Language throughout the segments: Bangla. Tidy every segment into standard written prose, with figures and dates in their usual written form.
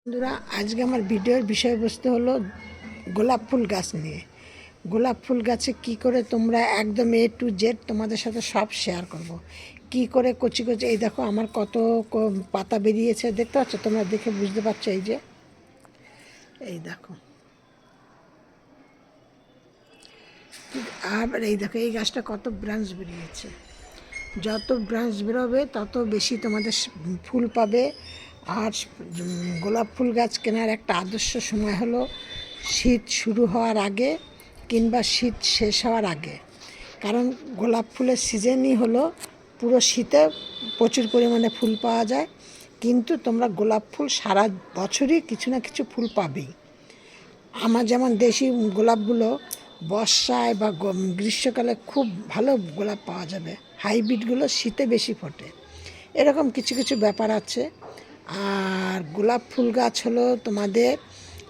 বন্ধুরা, আজকে আমার ভিডিওর বিষয়বস্তু হলো গোলাপ ফুল গাছ নিয়ে। গোলাপ ফুল গাছে কি করে তোমরা একদম A to Z তোমাদের সাথে সব শেয়ার করব। কি করে কচি কচি, এই দেখো আমার কত পাতা বেরিয়েছে, দেখতে পাচ্ছ? তোমরা দেখে বুঝতে পারছো। এই যে এই দেখো, আর এই দেখো এই গাছটা কত ব্রাঞ্চ বেরিয়েছে। যত ব্রাঞ্চ বেরোবে তত বেশি তোমাদের ফুল পাবে। আর গোলাপ ফুল গাছ কেনার একটা আদর্শ সময় হলো শীত শুরু হওয়ার আগে কিংবা শীত শেষ হওয়ার আগে। কারণ গোলাপ ফুলের সিজনই হলো পুরো শীতে প্রচুর পরিমাণে ফুল পাওয়া যায়, কিন্তু তোমরা গোলাপ ফুল সারা বছরই কিছু না কিছু ফুল পাবেই। আমার যেমন দেশি গোলাপগুলো বর্ষায় বা গ্রীষ্মকালে খুব ভালো গোলাপ পাওয়া যাবে, হাইব্রিডগুলো শীতে বেশি ফোটে, এরকম কিছু কিছু ব্যাপার আছে। আর গোলাপ ফুল গাছ হলো তোমাদের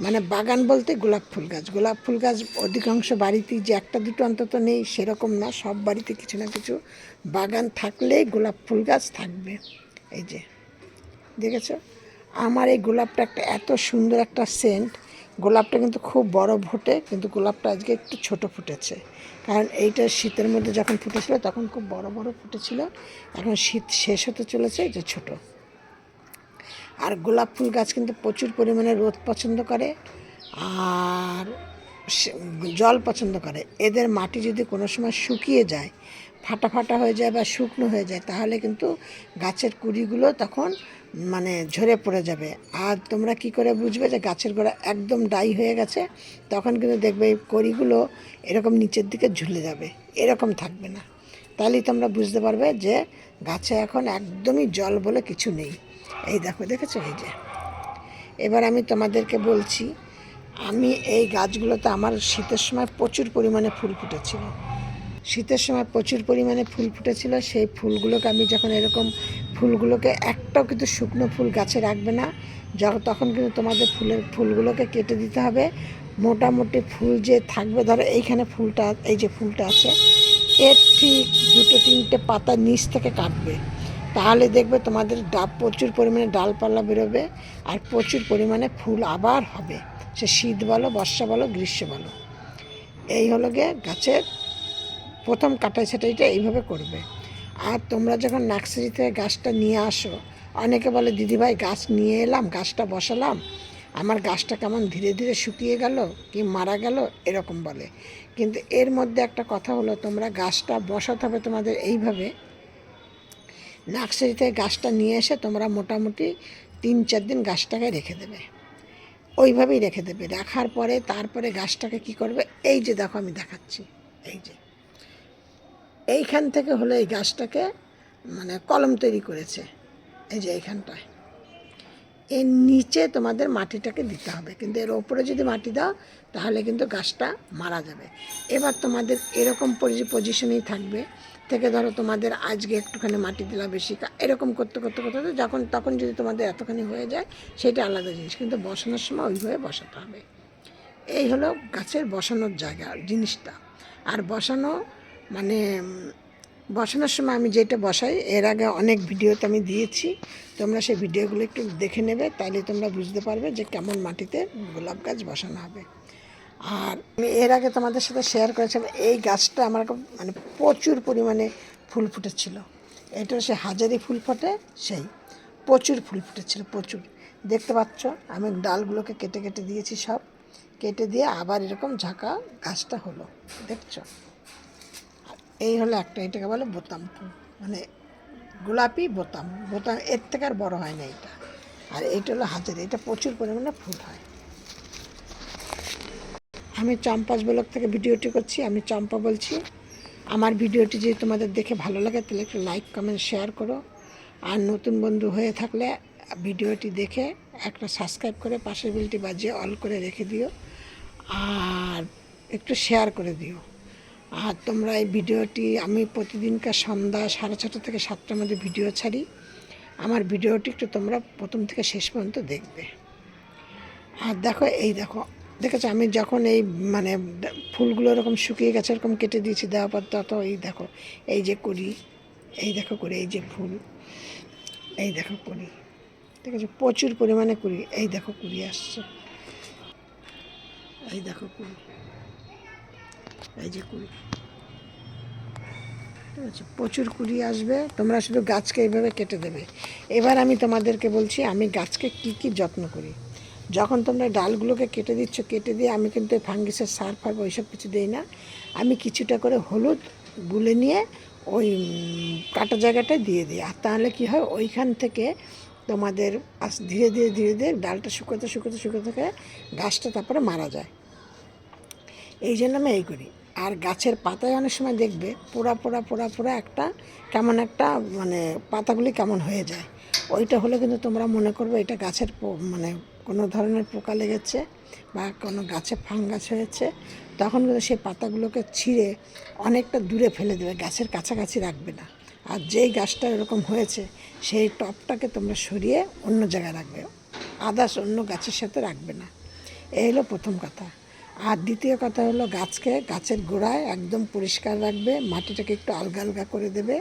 মানে বাগান বলতে গোলাপ ফুল গাছ অধিকাংশ বাড়িতেই যে একটা দুটো অন্তত নেই সেরকম না, সব বাড়িতে কিছু না কিছু বাগান থাকলেই গোলাপ ফুল গাছ থাকবে। এই যে দেখেছ, আমার এই গোলাপটা একটা এত সুন্দর একটা সেন্ট। গোলাপটা কিন্তু খুব বড় ফোটে, কিন্তু গোলাপটা আজকে একটু ছোট ফুটেছে, কারণ এইটা শীতের মধ্যে যখন ফুটেছিল তখন খুব বড় বড় ফুটেছিল। এখন শীত শেষ হতে চলেছে, এই যে ছোট। আর গোলাপ ফুল গাছ কিন্তু প্রচুর পরিমাণে রোদ পছন্দ করে আর জল পছন্দ করে। এদের মাটি যদি কোনো সময় শুকিয়ে যায়, ফাটা ফাটা হয়ে যায় বা শুকনো হয়ে যায়, তাহলে কিন্তু গাছের কুড়িগুলো তখন মানে ঝরে পড়ে যাবে। আর তোমরা কি করে বুঝবে যে গাছের গোড়া একদম ডাই হয়ে গেছে? তখন কিন্তু দেখবে এই কড়িগুলো এরকম নিচের দিকে ঝুলে যাবে, এরকম থাকবে না। তাহলেই তোমরা বুঝতে পারবে যে গাছে এখন একদমই জল বলে কিছু নেই। এই দেখো, দেখেছো? এই যে এবার আমি তোমাদেরকে বলছি, আমি এই গাছগুলোতে আমার শীতের সময় প্রচুর পরিমাণে ফুল ফুটেছিল। শীতের সময় প্রচুর পরিমাণে ফুল ফুটেছিল। সেই ফুলগুলোকে আমি যখন এরকম ফুলগুলোকে একটাও কিন্তু শুকনো ফুল গাছে রাখবে না, তখন কিন্তু তোমাদের ফুলগুলোকে কেটে দিতে হবে। মোটামুটি ফুল যে থাকবে, ধরো এইখানে ফুলটা, এই যে ফুলটা আছে, এর ঠিক দুটো তিনটে পাতা নিচ থেকে কাটবে, তাহলে দেখবে তোমাদের প্রচুর পরিমাণে ডালপালা বেরোবে আর প্রচুর পরিমাণে ফুল আবার হবে, সে শীত বলো, বর্ষা বলো, গ্রীষ্ম বলো। এই হলো গিয়ে গাছের প্রথম কাটাই ছাটাইটা এইভাবে করবে। আর তোমরা যখন নার্সারি থেকে গাছটা নিয়ে আসো, অনেকে বলে দিদিভাই গাছ নিয়ে এলাম, গাছটা বসালাম, আমার গাছটা কেমন ধীরে ধীরে শুকিয়ে গেল কি মারা গেল, এরকম বলে। কিন্তু এর মধ্যে একটা কথা হলো, তোমরা গাছটা বসাতে হবে তোমাদের এইভাবে। নার্সারি থেকে গাছটা নিয়ে এসে তোমরা মোটামুটি 3-4 দিন গাছটাকে রেখে দেবে, ওইভাবেই রেখে দেবে। রাখার পরে তারপরে গাছটাকে কি করবে, এই যে দেখো আমি দেখাচ্ছি, এই যে এইখান থেকে হলো এই গাছটাকে মানে কলম তৈরি করেছে, এই যে এইখানটায়। এর নিচে তোমাদের মাটিটাকে দিতে হবে, কিন্তু এর ওপরে যদি মাটি দাও তাহলে কিন্তু গাছটা মারা যাবে। এবার তোমাদের এরকম পজিশনেই থাকবে, থেকে ধরো তোমাদের আজকে একটুখানি মাটি দিলা বেশি, এরকম করতে করতে করতে যখন তখন যদি তোমাদের এতখানি হয়ে যায় সেটা আলাদা জিনিস, কিন্তু বসানোর সময় ওইভাবে বসাতে হবে। এই হলো গাছের বসানোর জায়গা জিনিসটা। আর বসানো মানে বসানোর সময় আমি যেটা বসাই, এর আগে অনেক ভিডিওতে আমি দিয়েছি, তোমরা সেই ভিডিওগুলো একটু দেখে নেবে, তাহলে তোমরা বুঝতে পারবে যে কেমন মাটিতে গোলাপ গাছ বসানো হবে। আর আমি এর আগে তোমাদের সাথে শেয়ার করেছিলাম, এই গাছটা আমার মানে প্রচুর পরিমাণে ফুল ফুটেছিল। এটা সে হাজারি ফুল ফোটে, সেই প্রচুর ফুল ফুটেছিল, প্রচুর। দেখতে পাচ্ছ আমি ডালগুলোকে কেটে কেটে দিয়েছি, সব কেটে দিয়ে আবার এরকম ঝাঁকা গাছটা হলো, দেখছো? এই হলো একটা, এটাকে বলে বোতাম ফুল, মানে গোলাপি বোতাম বোতাম, এর থেকে আর বড় হয় না এটা। আর এইটা হলো হাজারি, এটা প্রচুর পরিমাণে ফুল হয়। আমি চম্পাস ব্লগ থেকে ভিডিওটি করছি, আমি চম্পা বলছি। আমার ভিডিওটি যদি তোমাদের দেখে ভালো লাগে তাহলে একটু লাইক কমেন্ট শেয়ার করো। আর নতুন বন্ধু হয়ে থাকলে ভিডিওটি দেখে একটা সাবস্ক্রাইব করে পাশের বেলটি বাজিয়ে অল করে রেখে দিও, আর একটু শেয়ার করে দিও। আর তোমরা এই ভিডিওটি, আমি প্রতিদিনকার সন্ধ্যা 6:30 থেকে 7টার মধ্যে ভিডিও ছাড়ি, আমার ভিডিওটি একটু তোমরা প্রথম থেকে শেষ পর্যন্ত দেখবে। আর দেখো, এই দেখো, দেখেছো আমি যখন এই মানে ফুলগুলো এরকম শুকিয়ে গেছে, এরকম কেটে দিয়েছি, দেওয়ার পর তত এই দেখো, এই যে করি, এই দেখো করে, এই যে ফুল, এই দেখো করি, ঠিক আছে, প্রচুর পরিমাণে কুড়ি। এই দেখো কুড়ি আসছে, এই দেখো কুড়ি, এই যে কুড়ি, ঠিক আছে, প্রচুর কুড়ি আসবে। তোমরা শুধু গাছকে এইভাবে কেটে দেবে। এবার আমি তোমাদেরকে বলছি আমি গাছকে কি কি যত্ন করি। যখন তোমরা ডালগুলোকে কেটে দিচ্ছ, কেটে দিয়ে আমি কিন্তু ফাঙ্গিসের সার ফার ওইসব কিছু দিই না। আমি কিছুটা করে হলুদ গুলে নিয়ে ওই কাটা জায়গাটায় দিয়ে দিই। আর তাহলে কী হয়, ওইখান থেকে তোমাদের ধীরে ধীরে ধীরে ধীরে ডালটা শুকোতে শুকোতে শুকোতে থাকে, গাছটা তারপরে মারা যায়। এই জন্য আমি এই করি। আর গাছের পাতায় অনেক সময় দেখবে পোড়া পোড়া পোড়া পোড়া একটা কেমন একটা মানে পাতাগুলি কেমন হয়ে যায়। ওইটা হলে কিন্তু তোমরা মনে করবে এটা গাছের মানে কোনো ধরনের পোকা লেগেছে বা কোনো গাছে ফাঙ্গাস হয়েছে। তখন কিন্তু সেই পাতাগুলোকে ছিঁড়ে অনেকটা দূরে ফেলে দেবে, গাছের কাছাকাছি রাখবে না। আর যেই গাছটা এরকম হয়েছে সেই টবটাকে তোমরা সরিয়ে অন্য জায়গায় রাখবে, আদার্স অন্য গাছের সাথে রাখবে না। এই হলো প্রথম কথা। আর দ্বিতীয় কথা হলো গাছের গোড়ায় একদম পরিষ্কার রাখবে, মাটিটাকে একটু আলগা আলগা করে দেবে।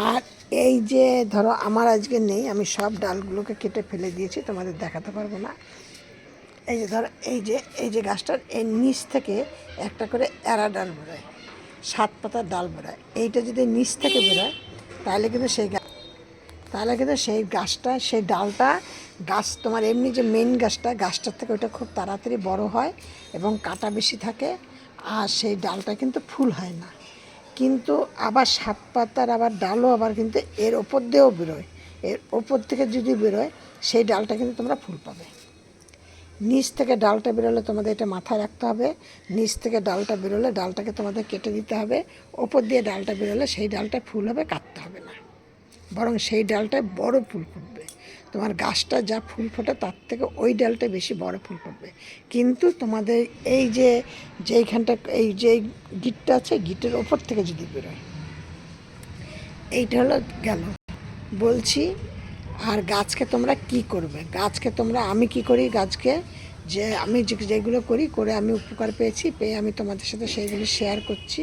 আর এই যে ধরো আমার আজকে নেই, আমি সব ডালগুলোকে কেটে ফেলে দিয়েছি, তোমাদের দেখাতে পারবো না। এই যে ধরো এই যে গাছটার এই নিচ থেকে একটা করে এরা ডাল বেরোয়, 7 পাতার ডাল বেরোয়। এইটা যদি নিচ থেকে বেরোয় তাহলে কিন্তু সেই গাছটা সেই ডালটা গাছ তোমার এমনি যে মেন গাছটার থেকে ওটা খুব তাড়াতাড়ি বড় হয় এবং কাটা বেশি থাকে, আর সেই ডালটা কিন্তু ফুল হয় না। কিন্তু আবার 7 পাতার আবার ডালও আবার কিন্তু এর ওপর দিয়েও বেরোয়। এর ওপর থেকে যদি বেরোয় সেই ডালটা কিন্তু তোমরা ফুল পাবে। নিচ থেকে ডালটা বেরোলে তোমাদের এটা মাথায় রাখতে হবে। নিচ থেকে ডালটা বেরোলে ডালটাকে তোমাদের কেটে দিতে হবে। ওপর দিয়ে ডালটা বেরোলে সেই ডালটা ফুল হবে, কাটতে হবে না, বরং সেই ডালটায় বড় ফুল ফুটবে। তোমার গাছটা যা ফুল ফোটে তার থেকে ওই ডালটায় বেশি বড় ফুল ফুটবে। কিন্তু তোমাদের এই যেইখানটা এই যে গিটটা আছে, গিটের ওপর থেকে যদি বেরোয়, এইটা হলো গেল বলছি। আর গাছকে তোমরা কি করবে, আমি কি করি গাছকে, যে আমি যেগুলো করি করে আমি উপকার পেয়ে আমি তোমাদের সাথে সেইগুলো শেয়ার করছি।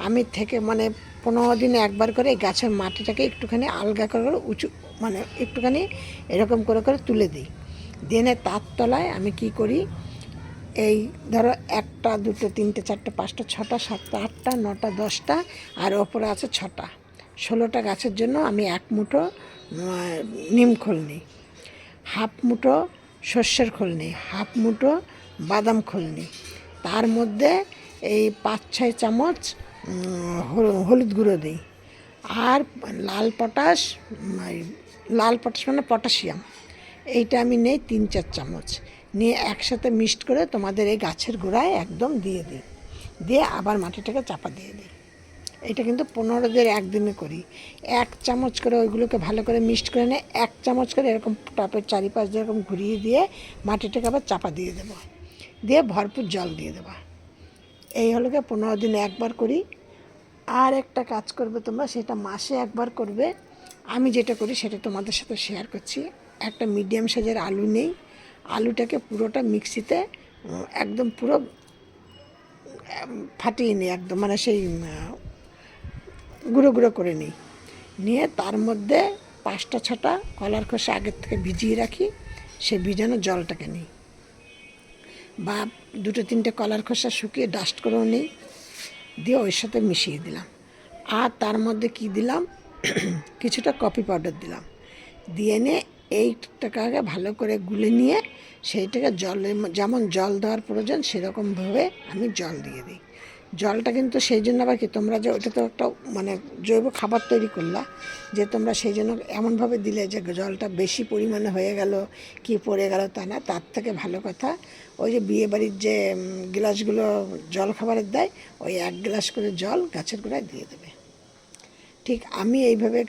আমি থেকে মানে 15 দিনে একবার করে এই গাছের মাটিটাকে একটুখানি আলগা করে উঁচু মানে একটুখানি এরকম করে করে তুলে দিই। দিয়ে তার তলায় আমি কি করি, এই ধরো 1টা 2টো 3টে 4টে 5টা 6টা 7টা 8টা 9টা 10টা আর ওপরে আছে 6টা, 16টা গাছের জন্য আমি 1 মুঠো নিম খোল নিই, 1/2 মুঠো সর্ষের খোল নিই, 1/2 মুঠো বাদাম খোল নিই। তার মধ্যে এই 5-6 চামচ হলুদ গুঁড়ো দিই। আর লাল পটাশ মানে পটাশিয়াম, এইটা আমি নেই 3-4 চামচ নিয়ে একসাথে মিক্সড করে তোমাদের এই গাছের গোড়ায় একদম দিয়ে দিই। দিয়ে আবার মাটিটাকে চাপা দিয়ে দিই। এটা কিন্তু 15 দিনের একদিনে করি। 1 চামচ করে ওইগুলোকে ভালো করে মিক্সড করে নিয়ে 1 চামচ করে এরকম টপের চারিপাশ দিয়ে এরকম ঘুরিয়ে দিয়ে মাটিটাকে আবার চাপা দিয়ে দেবো, দিয়ে ভরপুর জল দিয়ে দেবো। এই হলো 15 দিনে একবার করি। আর একটা কাজ করবে তোমরা, সেটা মাসে একবার করবে। আমি যেটা করি সেটা তোমাদের সাথে শেয়ার করছি। একটা মিডিয়াম সাইজের আলু নেই, আলুটাকে পুরোটা মিক্সিতে একদম পুরো ফাটিয়ে নিই, একদম মানে সেই গুঁড়ো গুঁড়ো করে নিই। নিয়ে তার মধ্যে 5টা 6টা কলার খোসা আগের থেকে ভিজিয়ে রাখি, সে ভিজানো জলটাকে নিই, বা 2-3টে কলার খোসা শুকিয়ে ডাস্ট করেও নিই, দিয়ে ওর সাথে মিশিয়ে দিলাম। আর তার মধ্যে কি দিলাম, কিছুটা কফি পাউডার দিলাম। দিয়ে নিয়ে এইটাকে আগে ভালো করে গুলে নিয়ে সেইটাকে যেমন জল দেওয়ার প্রয়োজন সেরকমভাবে আমি জল দিয়ে দিই। জলটা কিন্তু সেই জন্য আবার কি, তোমরা যে ওটা তো একটা মানে জৈব খাবার তৈরি করলা, যে তোমরা সেই জন্য এমনভাবে দিলে যে জলটা বেশি পরিমাণে হয়ে গেল কি পড়ে গেল তা না। তার থেকে ভালো কথা, ওই যে বিয়েবাড়ির যে গ্লাসগুলো জল খাবারের দেয়, ওই 1 গ্লাস করে জল গাছের গোড়ায় দিয়ে দেবে। ঠিক আমি এইভাবে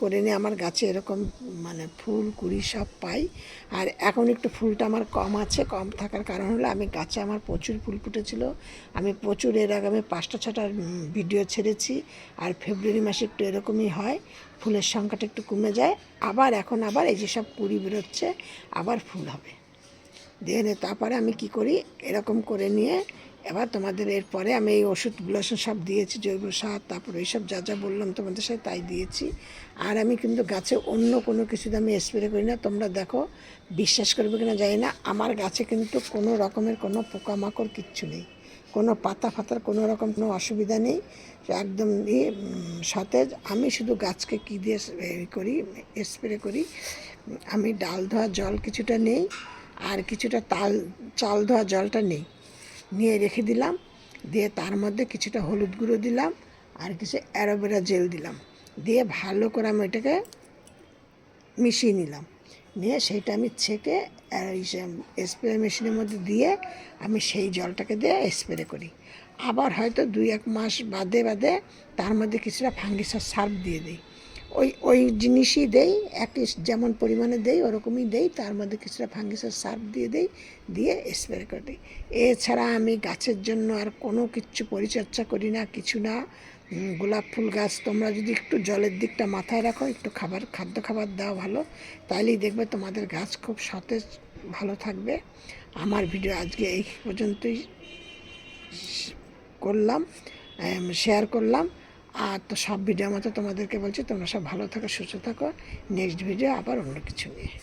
করে নিয়ে আমার গাছে এরকম মানে ফুল কুড়ি সব পাই। আর এখন একটু ফুলটা আমার কম আছে, কম থাকার কারণ হলো আমি গাছে আমার প্রচুর ফুল ফুটেছিল। আমি প্রচুর এর আগে আমি 5টা 6টার ভিডিও ছেড়েছি। আর ফেব্রুয়ারি মাসে একটু এরকমই হয়, ফুলের সংখ্যাটা একটু কমে যায়। এখন আবার এই যেসব কুড়ি বেরোচ্ছে আবার ফুল হবে। দিয়ে তারপরে আমি কি করি, এরকম করে নিয়ে এবার তোমাদের এরপরে আমি এই ওষুধগুলো সব দিয়েছি, জৈব সার, তারপর এইসব যা যা বললাম তোমাদের সাথে তাই দিয়েছি। আর আমি কিন্তু গাছে অন্য কোনো কিছুতে আমি স্প্রে করি না। তোমরা দেখো, বিশ্বাস করবে কিনা জানি না, আমার গাছে কিন্তু কোনো রকমের কোনো পোকামাকড় কিচ্ছু নেই, কোনো পাতা ফাতার কোনো রকম কোনো অসুবিধা নেই, একদম সতেজ। আমি শুধু গাছকে কী দিয়ে করি, স্প্রে করি, আমি ডাল ধোয়া জল কিছুটা নেই, আর কিছুটা চাল ধোয়া জলটা নেই, নিয়ে রেখে দিলাম, দিয়ে তার মধ্যে কিছুটা হলুদ গুঁড়ো দিলাম আর কিছু অ্যালোভেরা জেল দিলাম, দিয়ে ভালো করে আমি এটাকে মিশিয়ে নিলাম, নিয়ে সেইটা আমি ছেঁকে স্প্রে মেশিনের মধ্যে দিয়ে আমি সেই জলটাকে দিয়ে স্প্রে করি। আবার হয়তো 2-1 মাস বাদে বাদে তার মধ্যে কিছুটা ফাঙ্গিসাইড সার্ফ দিয়ে দিই, ওই জিনিসই দেই, একই যেমন পরিমাণে দেই ওরকমই দেই, তার মধ্যে কিছুটা ফাঙ্গিসাইড সার্ফ দিয়ে দিই, দিয়ে স্প্রে করে দিই। এছাড়া আমি গাছের জন্য আর কোনো কিচ্ছু পরিচর্যা করি না, কিছু না। গোলাপ ফুল গাছ তোমরা যদি একটু জলের দিকটা মাথায় রাখো, একটু খাদ্য খাবার দাও ভালো, তাহলেই দেখবে তোমাদের গাছ খুব সতেজ ভালো থাকবে। আমার ভিডিও আজকে এই পর্যন্তই করলাম, শেয়ার করলাম। আর তো সব ভিডিওর মতো তোমাদেরকে বলছি, তোমরা সব ভালো থাকো, সুস্থ থাকো। নেক্সট ভিডিও আবার অন্য কিছু নিয়ে।